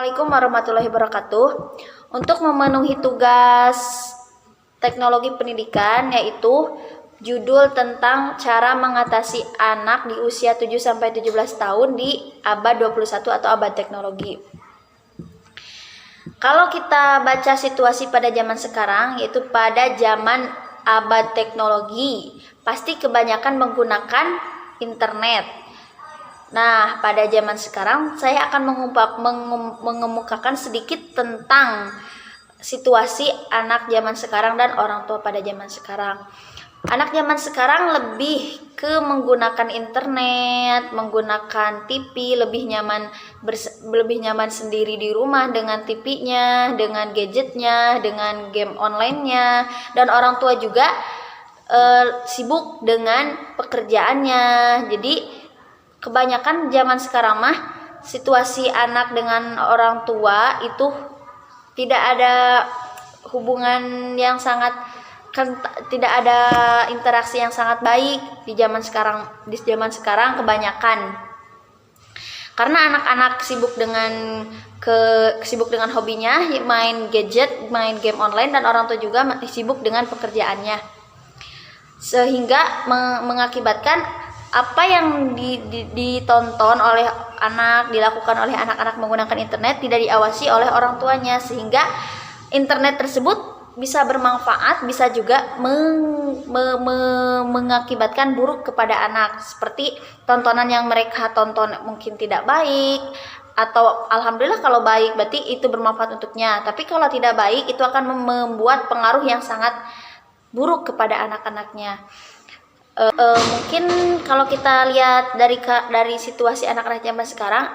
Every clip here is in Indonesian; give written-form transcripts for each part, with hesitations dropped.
Assalamualaikum warahmatullahi wabarakatuh. Untuk memenuhi tugas teknologi pendidikan, yaitu judul tentang cara mengatasi anak di usia 7-17 tahun di abad 21 atau abad teknologi. Kalau kita baca situasi pada zaman sekarang, yaitu pada zaman abad teknologi, pasti kebanyakan menggunakan internet. Nah, pada zaman sekarang saya akan mengemukakan sedikit tentang situasi anak zaman sekarang dan orang tua pada zaman sekarang. Anak zaman sekarang lebih ke menggunakan internet, menggunakan TV, lebih nyaman sendiri di rumah dengan TV-nya, dengan gadgetnya, dengan game online-nya, dan orang tua juga sibuk dengan pekerjaannya. Jadi kebanyakan zaman sekarang mah situasi anak dengan orang tua itu tidak ada hubungan yang sangat tidak ada interaksi yang sangat baik di zaman sekarang. Di zaman sekarang kebanyakan karena anak-anak sibuk dengan hobinya, main gadget, main game online, dan orang tua juga sibuk dengan pekerjaannya, sehingga mengakibatkan apa yang ditonton oleh anak, dilakukan oleh anak-anak menggunakan internet tidak diawasi oleh orang tuanya, sehingga internet tersebut bisa bermanfaat, bisa juga mengakibatkan buruk kepada anak, seperti tontonan yang mereka tonton mungkin tidak baik, atau alhamdulillah kalau baik berarti itu bermanfaat untuknya, tapi kalau tidak baik itu akan membuat pengaruh yang sangat buruk kepada anak-anaknya. Mungkin kalau kita lihat dari situasi anak-anak zaman sekarang,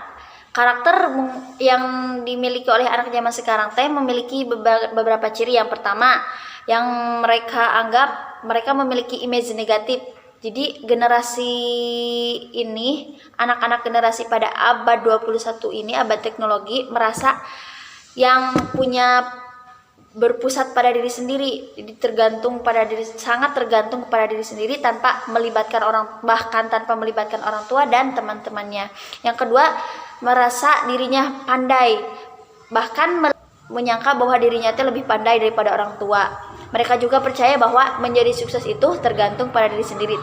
karakter yang dimiliki oleh anak zaman sekarang memiliki beberapa ciri. Yang pertama, yang mereka anggap mereka memiliki image negatif. Jadi generasi ini, anak-anak generasi pada abad 21 ini, abad teknologi, merasa yang punya berpusat pada diri sendiri, jadi sangat tergantung kepada diri sendiri tanpa melibatkan orang tua dan teman-temannya. Yang kedua, merasa dirinya pandai, bahkan menyangka bahwa dirinya lebih pandai daripada orang tua. Mereka juga percaya bahwa menjadi sukses itu tergantung pada diri sendiri.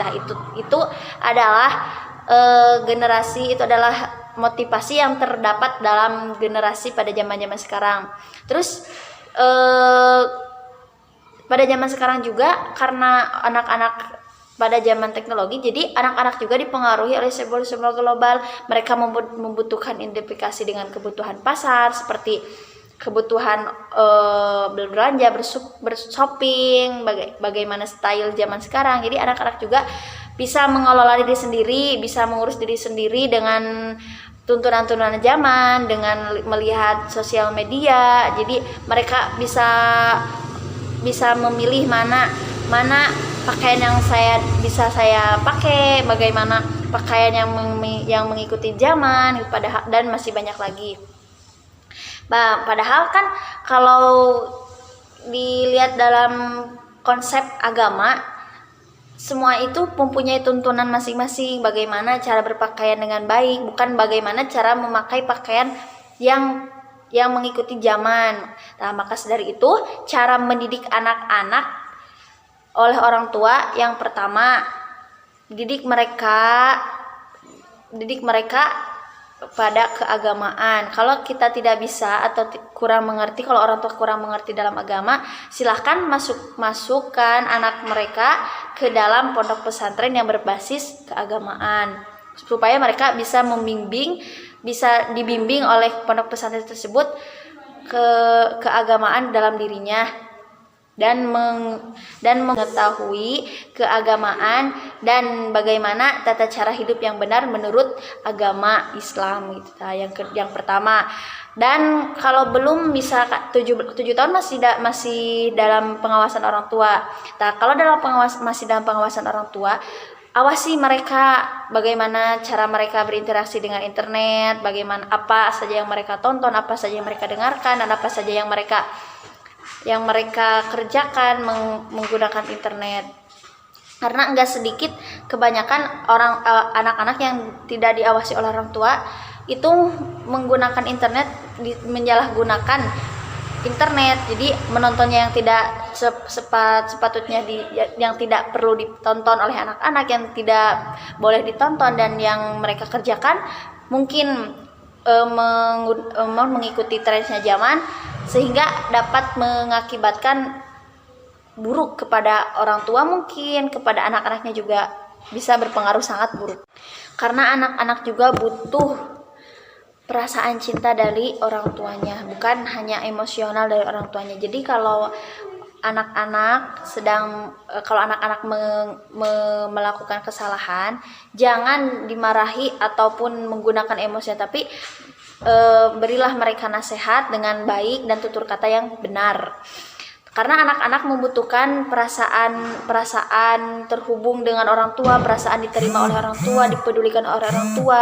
Itu adalah itu adalah motivasi yang terdapat dalam generasi pada zaman-zaman sekarang. Terus pada zaman sekarang juga, karena anak-anak pada zaman teknologi, jadi anak-anak juga dipengaruhi oleh simbol-simbol global. Mereka membutuhkan identifikasi dengan kebutuhan pasar, seperti kebutuhan berbelanja, bershopping, bagaimana style zaman sekarang. Jadi anak-anak juga bisa mengelola diri sendiri, bisa mengurus diri sendiri dengan tuntunan-tuntunan zaman, dengan melihat sosial media. Jadi mereka bisa memilih mana pakaian yang bisa saya pakai, bagaimana pakaian yang mengikuti zaman, dan masih banyak lagi. Padahal kan kalau dilihat dalam konsep agama, semua itu mempunyai tuntunan masing-masing, bagaimana cara berpakaian dengan baik, bukan bagaimana cara memakai pakaian yang mengikuti zaman. Nah, maka dari itu cara mendidik anak-anak oleh orang tua, yang pertama, didik mereka pada keagamaan. Kalau kita tidak bisa atau kurang mengerti, kalau orang tua kurang mengerti dalam agama, silahkan masukkan anak mereka ke dalam pondok pesantren yang berbasis keagamaan, supaya mereka bisa dibimbing oleh pondok pesantren tersebut keagamaan dalam dirinya, dan mengetahui keagamaan dan bagaimana tata cara hidup yang benar menurut agama Islam gitu. Nah, yang pertama. Dan kalau belum bisa 7 tahun masih dalam pengawasan orang tua. Nah, kalau masih dalam pengawasan orang tua, awasi mereka bagaimana cara mereka berinteraksi dengan internet, bagaimana apa saja yang mereka tonton, apa saja yang mereka dengarkan, dan apa saja yang mereka kerjakan menggunakan internet. Karena enggak sedikit, kebanyakan anak-anak yang tidak diawasi oleh orang tua itu menggunakan internet menyalahgunakan internet, jadi menontonnya yang tidak sepatutnya yang tidak perlu ditonton oleh anak-anak, yang tidak boleh ditonton dan yang mereka kerjakan mungkin mengikuti trennya zaman, sehingga dapat mengakibatkan buruk kepada orang tua, mungkin kepada anak-anaknya juga bisa berpengaruh sangat buruk, karena anak-anak juga butuh perasaan cinta dari orang tuanya, bukan hanya emosional dari orang tuanya. Jadi kalau anak-anak melakukan kesalahan, jangan dimarahi ataupun menggunakan emosi, tapi berilah mereka nasihat dengan baik dan tutur kata yang benar. Karena anak-anak membutuhkan perasaan terhubung dengan orang tua, perasaan diterima oleh orang tua, dipedulikan oleh orang tua.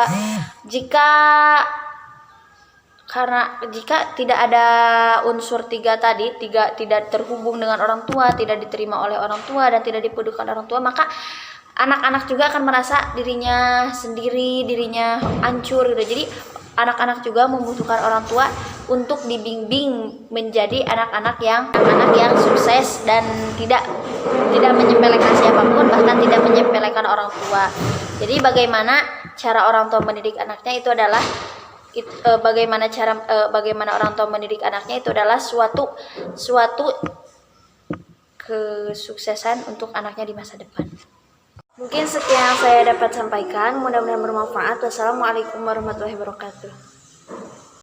Jika tidak ada unsur tiga tadi, tidak terhubung dengan orang tua, tidak diterima oleh orang tua, dan tidak dipedulikan orang tua, maka anak-anak juga akan merasa dirinya sendiri, dirinya hancur gitu. Jadi anak-anak juga membutuhkan orang tua untuk dibimbing menjadi anak-anak yang sukses dan tidak menyepelekan siapapun, bahkan tidak menyepelekan orang tua. Jadi bagaimana cara orang tua mendidik anaknya itu adalah bagaimana orang tua mendidik anaknya itu adalah suatu kesuksesan untuk anaknya di masa depan. Mungkin sekian yang saya dapat sampaikan, mudah-mudahan bermanfaat. Wassalamualaikum warahmatullahi wabarakatuh.